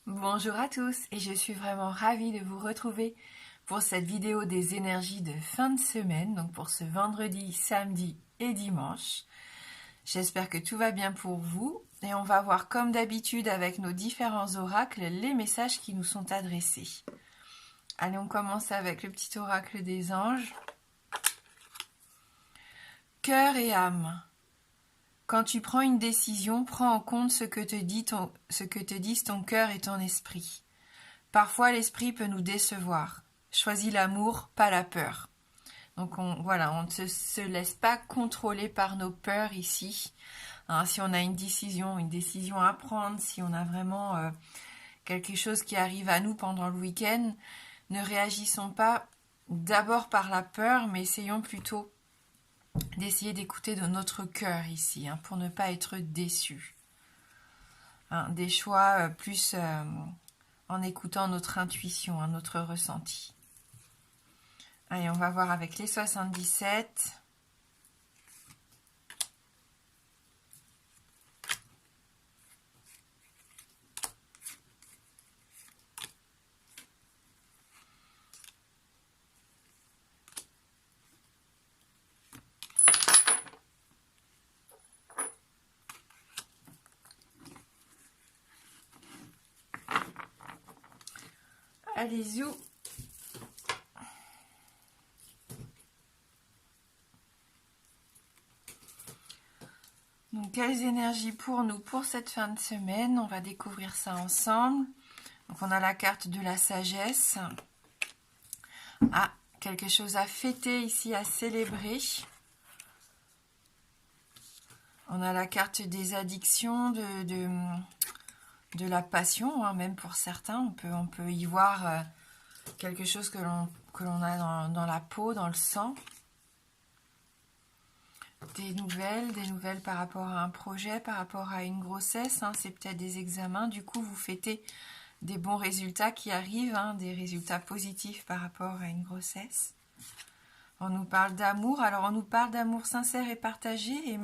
Bonjour à tous et je suis vraiment ravie de vous retrouver pour cette vidéo des énergies de fin de semaine, donc pour ce vendredi, samedi et dimanche. J'espère que tout va bien pour vous et on va voir comme d'habitude avec nos différents oracles les messages qui nous sont adressés. Allez, on commence avec le petit oracle des anges. Cœur et âme. Quand tu prends une décision, prends en compte ce que te disent ton cœur et ton esprit. Parfois, l'esprit peut nous décevoir. Choisis l'amour, pas la peur. Donc on ne se laisse pas contrôler par nos peurs ici. Si on a une décision à prendre, si on a vraiment quelque chose qui arrive à nous pendant le week-end, ne réagissons pas d'abord par la peur, mais essayons plutôt d'essayer d'écouter de notre cœur ici, pour ne pas être déçus. Des choix plus en écoutant notre intuition, notre ressenti. Allez, on va voir avec les 77. Allez-y. Donc, quelles énergies pour nous pour cette fin de semaine? On va découvrir ça ensemble. Donc, on a la carte de la sagesse. Quelque chose à fêter ici, à célébrer. On a la carte des addictions, de la passion, même pour certains. On peut y voir quelque chose que l'on a dans la peau, dans le sang. Des nouvelles par rapport à un projet, par rapport à une grossesse, c'est peut-être des examens, du coup vous fêtez des bons résultats qui arrivent, des résultats positifs par rapport à une grossesse. On nous parle d'amour, alors on nous parle d'amour sincère et partagé, et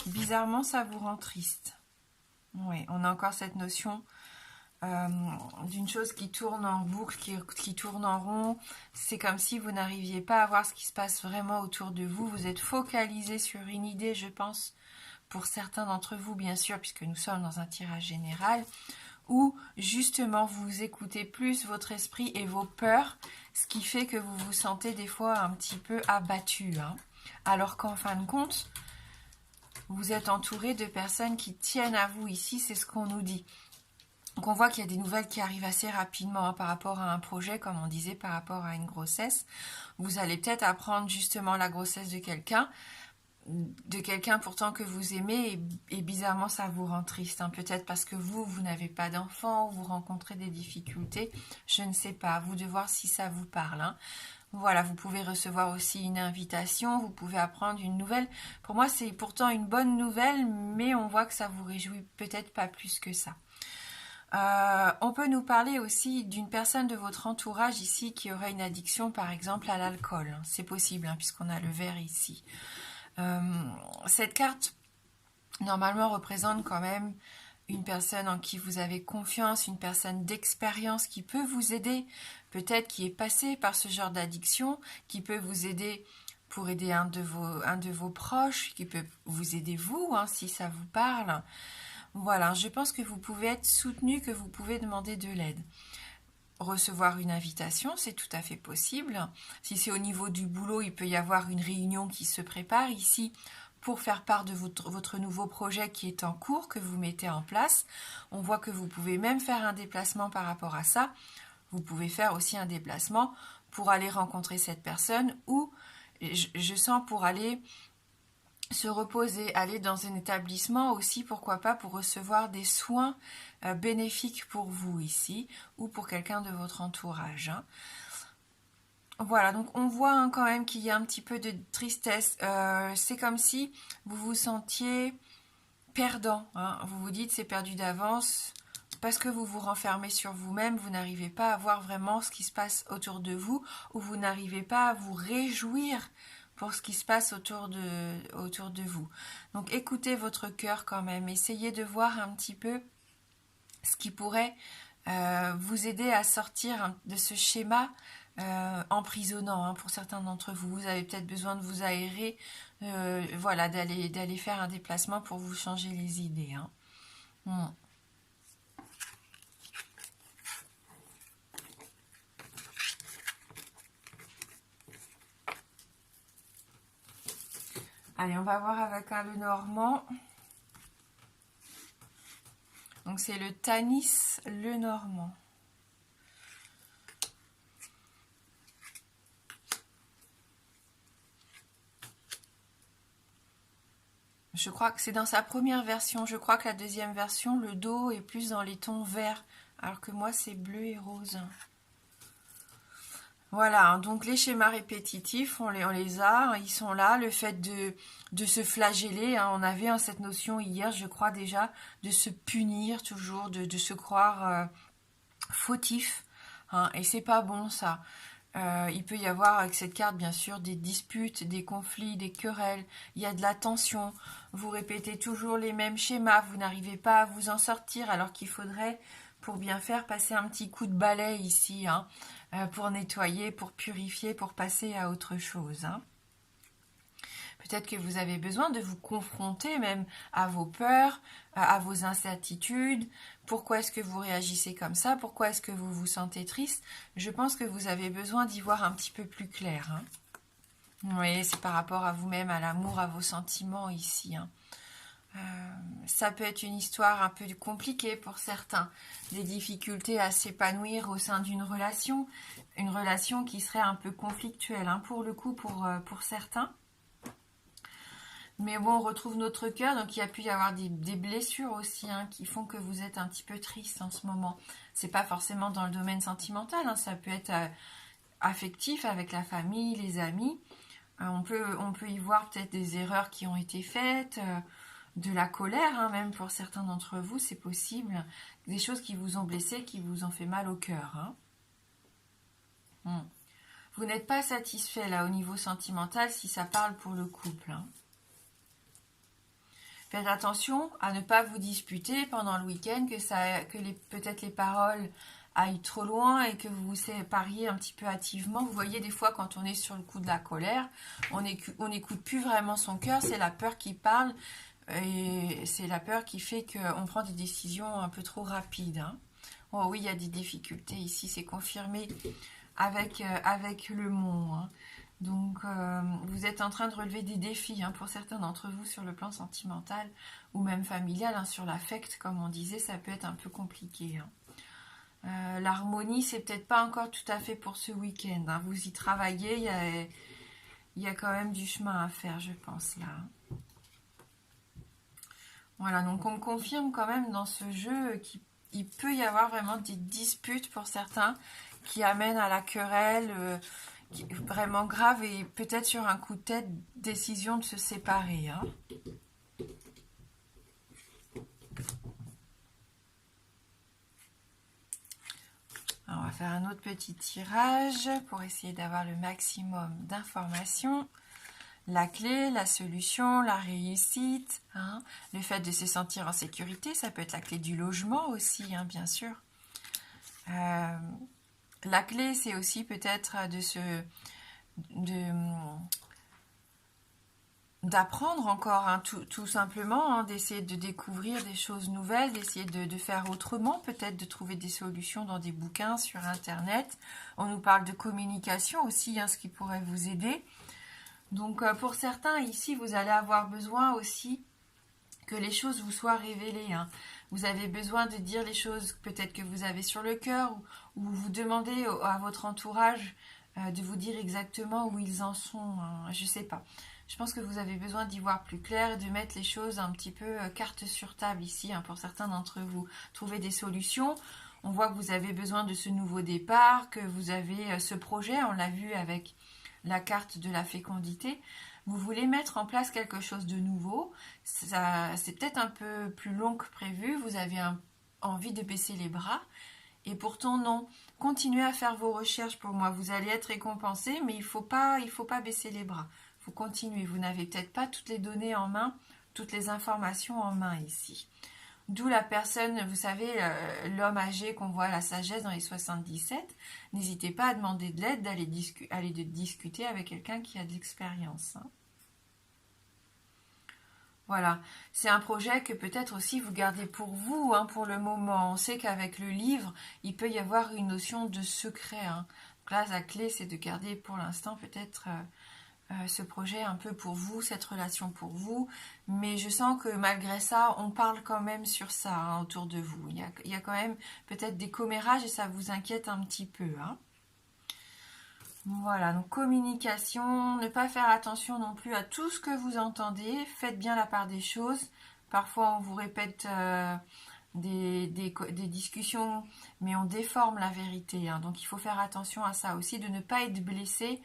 bizarrement ça vous rend triste. Oui, on a encore cette notion d'une chose qui tourne en boucle, qui tourne en rond. C'est comme si vous n'arriviez pas à voir ce qui se passe vraiment autour de vous. Vous êtes focalisé sur une idée, je pense, pour certains d'entre vous, bien sûr, puisque nous sommes dans un tirage général, où justement vous écoutez plus votre esprit et vos peurs, ce qui fait que vous vous sentez des fois un petit peu abattu. Alors qu'en fin de compte, vous êtes entouré de personnes qui tiennent à vous ici, c'est ce qu'on nous dit. Donc on voit qu'il y a des nouvelles qui arrivent assez rapidement par rapport à un projet, comme on disait, par rapport à une grossesse. Vous allez peut-être apprendre justement la grossesse de quelqu'un pourtant que vous aimez, et bizarrement ça vous rend triste. Peut-être parce que vous n'avez pas d'enfant, ou vous rencontrez des difficultés, je ne sais pas, à vous de voir si ça vous parle. Voilà, vous pouvez recevoir aussi une invitation, vous pouvez apprendre une nouvelle. Pour moi, c'est pourtant une bonne nouvelle, mais on voit que ça vous réjouit peut-être pas plus que ça. On peut nous parler aussi d'une personne de votre entourage ici qui aurait une addiction par exemple à l'alcool. C'est possible puisqu'on a le verre ici. Cette carte normalement représente quand même une personne en qui vous avez confiance, une personne d'expérience qui peut vous aider, peut-être qui est passé par ce genre d'addiction, qui peut vous aider pour aider un de vos proches, qui peut vous aider vous si ça vous parle. Voilà, je pense que vous pouvez être soutenu, que vous pouvez demander de l'aide. Recevoir une invitation, c'est tout à fait possible. Si c'est au niveau du boulot, il peut y avoir une réunion qui se prépare ici pour faire part de votre nouveau projet qui est en cours, que vous mettez en place. On voit que vous pouvez même faire un déplacement par rapport à ça. Vous pouvez faire aussi un déplacement pour aller rencontrer cette personne, ou je sens pour aller se reposer, aller dans un établissement aussi, pourquoi pas, pour recevoir des soins bénéfiques pour vous ici, ou pour quelqu'un de votre entourage. Voilà, donc on voit quand même qu'il y a un petit peu de tristesse. C'est comme si vous vous sentiez perdant. Vous vous dites c'est perdu d'avance, parce que vous vous renfermez sur vous-même, vous n'arrivez pas à voir vraiment ce qui se passe autour de vous, ou vous n'arrivez pas à vous réjouir pour ce qui se passe autour de vous. Donc écoutez votre cœur quand même, essayez de voir un petit peu ce qui pourrait vous aider à sortir de ce schéma emprisonnant, hein, pour certains d'entre vous. Vous avez peut-être besoin de vous aérer, voilà, d'aller faire un déplacement pour vous changer les idées. Hein. Allez, on va voir avec un Lenormand. Donc c'est le Tanis Lenormand. Je crois que c'est dans sa première version. Je crois que la deuxième version, le dos est plus dans les tons verts, alors que moi c'est bleu et rose. Voilà, donc les schémas répétitifs, on les a, hein, ils sont là. Le fait de se flageller, hein, on avait cette notion hier, je crois déjà, de se punir toujours, de se croire fautif, hein, et c'est pas bon ça. Il peut y avoir avec cette carte bien sûr des disputes, des conflits, des querelles, il y a de la tension, vous répétez toujours les mêmes schémas, vous n'arrivez pas à vous en sortir alors qu'il faudrait, pour bien faire, passer un petit coup de balai ici, hein, pour nettoyer, pour purifier, pour passer à autre chose. Hein. Peut-être que vous avez besoin de vous confronter même à vos peurs, à vos incertitudes. Pourquoi est-ce que vous réagissez comme ça? Pourquoi est-ce que vous vous sentez triste? Je pense que vous avez besoin d'y voir un petit peu plus clair. Hein. Oui, c'est par rapport à vous-même, à l'amour, à vos sentiments ici. Hein. Ça peut être une histoire un peu compliquée pour certains, des difficultés à s'épanouir au sein d'une relation, une relation qui serait un peu conflictuelle, hein, pour le coup, pour certains. Mais bon, on retrouve notre cœur, donc il y a pu y avoir des blessures aussi, hein, qui font que vous êtes un petit peu triste en ce moment. C'est pas forcément dans le domaine sentimental, hein, ça peut être affectif avec la famille, les amis. On peut y voir peut-être des erreurs qui ont été faites, de la colère, hein, même pour certains d'entre vous, c'est possible. Des choses qui vous ont blessé, qui vous ont fait mal au cœur. Hein. Vous n'êtes pas satisfait là au niveau sentimental si ça parle pour le couple. Hein. Faites attention à ne pas vous disputer pendant le week-end, peut-être les paroles aillent trop loin et que vous vous sépariez un petit peu hâtivement. Vous voyez, des fois, quand on est sur le coup de la colère, on n'écoute plus vraiment son cœur, c'est la peur qui parle et c'est la peur qui fait qu'on prend des décisions un peu trop rapides. Hein. Oh oui, il y a des difficultés ici, c'est confirmé avec le mont. Hein. Donc, vous êtes en train de relever des défis, hein, pour certains d'entre vous sur le plan sentimental ou même familial, hein, sur l'affect, comme on disait, ça peut être un peu compliqué. Hein. L'harmonie, c'est peut-être pas encore tout à fait pour ce week-end. Hein. Vous y travaillez, il y a quand même du chemin à faire, je pense, là. Voilà, donc on me confirme quand même dans ce jeu qu'il peut y avoir vraiment des disputes pour certains qui amènent à la querelle, vraiment grave et peut-être sur un coup de tête, décision de se séparer. Hein. Alors, on va faire un autre petit tirage pour essayer d'avoir le maximum d'informations. La clé, la solution, la réussite, hein, le fait de se sentir en sécurité, ça peut être la clé du logement aussi, hein, bien sûr. La clé, c'est aussi peut-être d'apprendre encore, hein, tout simplement, hein, d'essayer de découvrir des choses nouvelles, d'essayer de faire autrement, peut-être de trouver des solutions dans des bouquins sur Internet. On nous parle de communication aussi, hein, ce qui pourrait vous aider. Donc pour certains ici, vous allez avoir besoin aussi que les choses vous soient révélées. Hein. Vous avez besoin de dire les choses peut-être que vous avez sur le cœur ou vous demandez à votre entourage de vous dire exactement où ils en sont. Hein. Je ne sais pas. Je pense que vous avez besoin d'y voir plus clair et de mettre les choses un petit peu carte sur table ici, hein, pour certains d'entre vous. Trouver des solutions. On voit que vous avez besoin de ce nouveau départ, que vous avez ce projet, on l'a vu avec la carte de la fécondité. Vous voulez mettre en place quelque chose de nouveau. C'est peut-être un peu plus long que prévu. Vous avez envie de baisser les bras. Et pourtant, non. Continuez à faire vos recherches pour moi. Vous allez être récompensé, mais il faut pas baisser les bras. Il faut continuer. Vous n'avez peut-être pas toutes les données en main, toutes les informations en main ici. D'où la personne, vous savez, l'homme âgé qu'on voit à la sagesse dans les 77, n'hésitez pas à demander de l'aide, aller discuter avec quelqu'un qui a de l'expérience. Hein. Voilà, c'est un projet que peut-être aussi vous gardez pour vous, hein, pour le moment. On sait qu'avec le livre, il peut y avoir une notion de secret. Hein. Donc là, la clé, c'est de garder pour l'instant peut-être ce projet un peu pour vous, cette relation pour vous. Mais je sens que malgré ça, on parle quand même sur ça hein, autour de vous. Il y a quand même peut-être des commérages et ça vous inquiète un petit peu. Hein. Voilà, donc communication, ne pas faire attention non plus à tout ce que vous entendez, faites bien la part des choses. Parfois on vous répète des discussions, mais on déforme la vérité. Hein. Donc il faut faire attention à ça aussi, de ne pas être blessé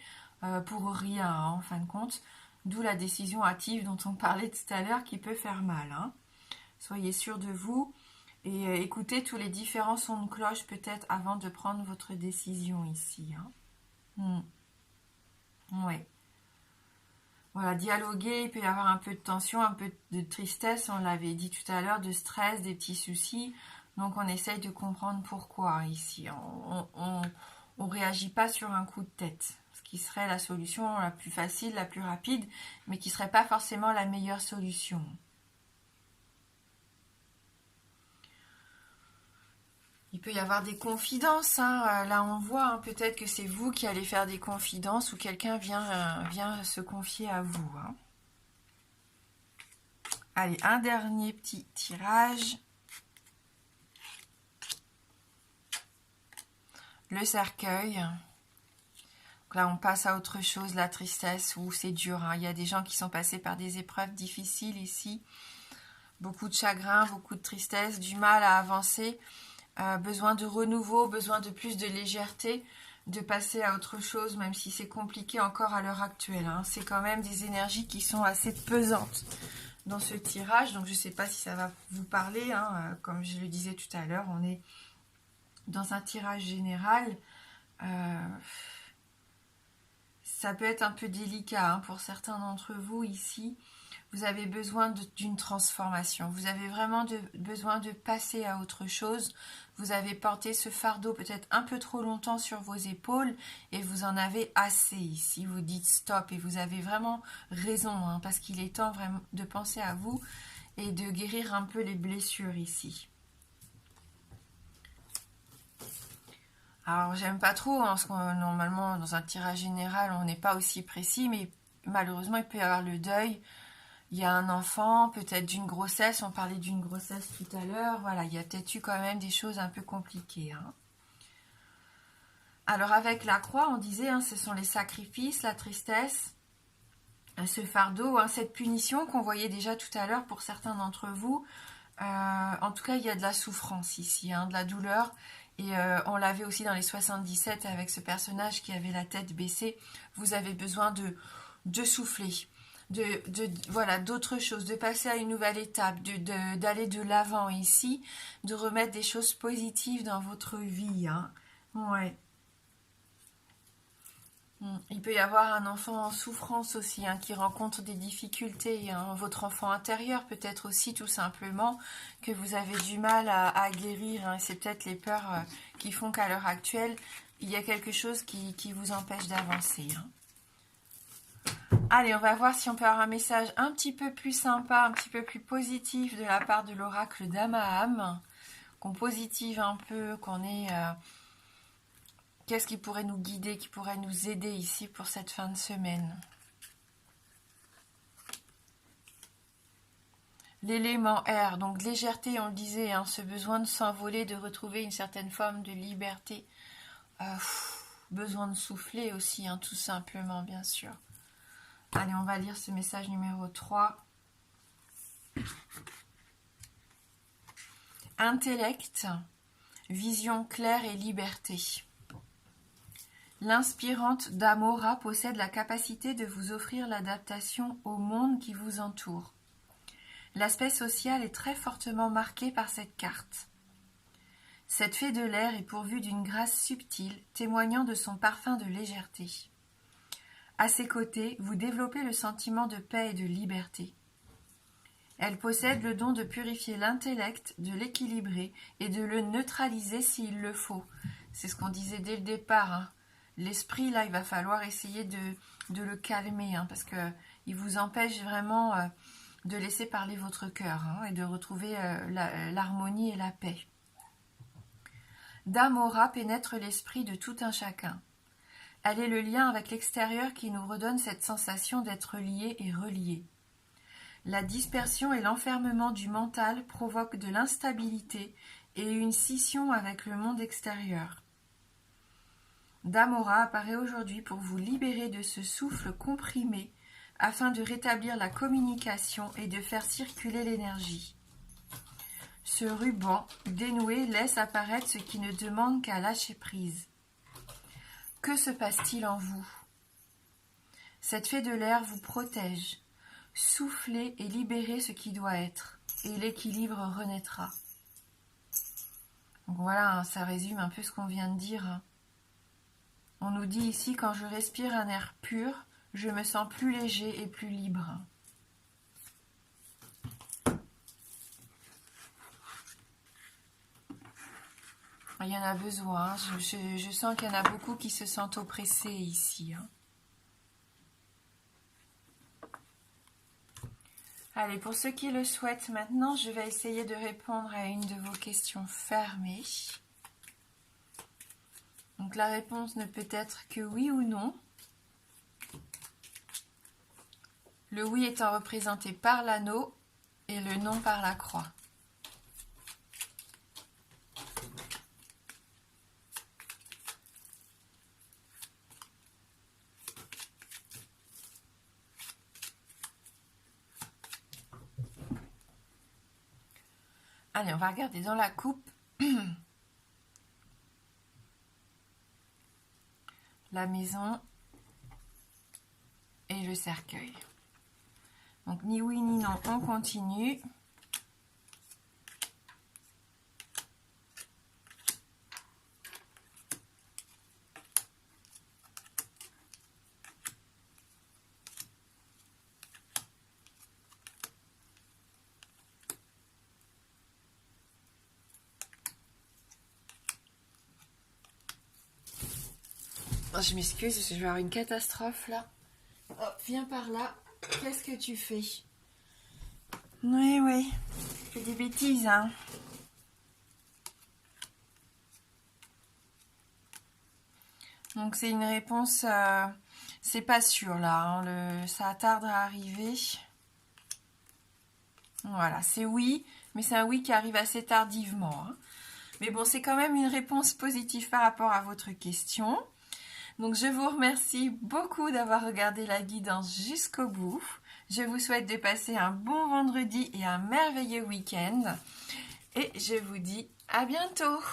pour rien hein, en fin de compte. D'où la décision hâtive dont on parlait tout à l'heure qui peut faire mal. Hein. Soyez sûr de vous et écoutez tous les différents sons de cloche peut-être avant de prendre votre décision ici. Hein. Ouais. Voilà, dialoguer, il peut y avoir un peu de tension, un peu de tristesse, on l'avait dit tout à l'heure, de stress, des petits soucis. Donc on essaye de comprendre pourquoi ici. On réagit pas sur un coup de tête, ce qui serait la solution la plus facile, la plus rapide, mais qui serait pas forcément la meilleure solution. Il peut y avoir des confidences, hein. Là on voit hein, peut-être que c'est vous qui allez faire des confidences ou quelqu'un vient se confier à vous. Hein. Allez, un dernier petit tirage. Le cercueil. Donc là on passe à autre chose, la tristesse, où c'est dur. Hein. Il y a des gens qui sont passés par des épreuves difficiles ici. Beaucoup de chagrin, beaucoup de tristesse, du mal à avancer. Besoin de renouveau, besoin de plus de légèreté, de passer à autre chose, même si c'est compliqué encore à l'heure actuelle. Hein. C'est quand même des énergies qui sont assez pesantes dans ce tirage, donc je ne sais pas si ça va vous parler. Hein. Comme je le disais tout à l'heure, on est dans un tirage général. Ça peut être un peu délicat hein, pour certains d'entre vous ici. Vous avez besoin d'une transformation. Vous avez vraiment besoin de passer à autre chose. Vous avez porté ce fardeau peut-être un peu trop longtemps sur vos épaules et vous en avez assez ici. Vous dites stop et vous avez vraiment raison hein, parce qu'il est temps vraiment de penser à vous et de guérir un peu les blessures ici. Alors j'aime pas trop hein, parce que normalement dans un tirage général on n'est pas aussi précis mais malheureusement il peut y avoir le deuil. Il y a un enfant, peut-être d'une grossesse, on parlait d'une grossesse tout à l'heure, voilà, il y a peut-être eu quand même des choses un peu compliquées. Hein. Alors avec la croix, on disait, hein, ce sont les sacrifices, la tristesse, ce fardeau, hein, cette punition qu'on voyait déjà tout à l'heure pour certains d'entre vous. En tout cas, il y a de la souffrance ici, hein, de la douleur. Et on l'avait aussi dans les 77 avec ce personnage qui avait la tête baissée. Vous avez besoin de souffler. Voilà, d'autres choses, de passer à une nouvelle étape, d'aller de l'avant ici, de remettre des choses positives dans votre vie. Hein. Ouais. Il peut y avoir un enfant en souffrance aussi, hein, qui rencontre des difficultés. Hein. Votre enfant intérieur peut-être aussi tout simplement que vous avez du mal à guérir. Hein. C'est peut-être les peurs qui font qu'à l'heure actuelle, il y a quelque chose qui vous empêche d'avancer. Hein. Allez, on va voir si on peut avoir un message un petit peu plus sympa, un petit peu plus positif de la part de l'oracle d'Amaham. Qu'on positive un peu, qu'on ait... qu'est-ce qui pourrait nous guider, qui pourrait nous aider ici pour cette fin de semaine? L'élément air, donc légèreté, on le disait, hein, ce besoin de s'envoler, de retrouver une certaine forme de liberté. Besoin de souffler aussi, hein, tout simplement, bien sûr. Allez, on va lire ce message numéro 3. Intellect, vision claire et liberté. L'inspirante Damora possède la capacité de vous offrir l'adaptation au monde qui vous entoure. L'aspect social est très fortement marqué par cette carte. Cette fée de l'air est pourvue d'une grâce subtile, témoignant de son parfum de légèreté. À ses côtés, vous développez le sentiment de paix et de liberté. Elle possède le don de purifier l'intellect, de l'équilibrer et de le neutraliser s'il le faut. C'est ce qu'on disait dès le départ, hein. L'esprit, là, il va falloir essayer de le calmer, hein, parce qu'il vous empêche vraiment de laisser parler votre cœur, hein, et de retrouver l'harmonie et la paix. Dame Aura pénètre l'esprit de tout un chacun. Elle est le lien avec l'extérieur qui nous redonne cette sensation d'être liés et reliés. La dispersion et l'enfermement du mental provoquent de l'instabilité et une scission avec le monde extérieur. Dame Aura apparaît aujourd'hui pour vous libérer de ce souffle comprimé afin de rétablir la communication et de faire circuler l'énergie. Ce ruban dénoué laisse apparaître ce qui ne demande qu'à lâcher prise. Que se passe-t-il en vous? Cette fée de l'air vous protège. Soufflez et libérez ce qui doit être, et l'équilibre renaîtra. Donc voilà, ça résume un peu ce qu'on vient de dire. On nous dit ici, quand je respire un air pur, je me sens plus léger et plus libre. Il y en a besoin, je sens qu'il y en a beaucoup qui se sentent oppressés ici. Allez, pour ceux qui le souhaitent maintenant, je vais essayer de répondre à une de vos questions fermées. Donc la réponse ne peut être que oui ou non. Le oui étant représenté par l'anneau et le non par la croix. Allez, on va regarder dans la coupe. La maison et le cercueil. Donc ni oui ni non, on continue. Oh, je m'excuse, je vais avoir une catastrophe là. Oh, viens par là. Qu'est-ce que tu fais? Oui, oui. Je fais des bêtises, hein. Donc c'est une réponse, c'est pas sûr là, hein, ça tarde à arriver. Voilà, c'est oui, mais c'est un oui qui arrive assez tardivement, hein. Mais bon, c'est quand même une réponse positive par rapport à votre question. Donc je vous remercie beaucoup d'avoir regardé la guidance jusqu'au bout. Je vous souhaite de passer un bon vendredi et un merveilleux week-end. Et je vous dis à bientôt.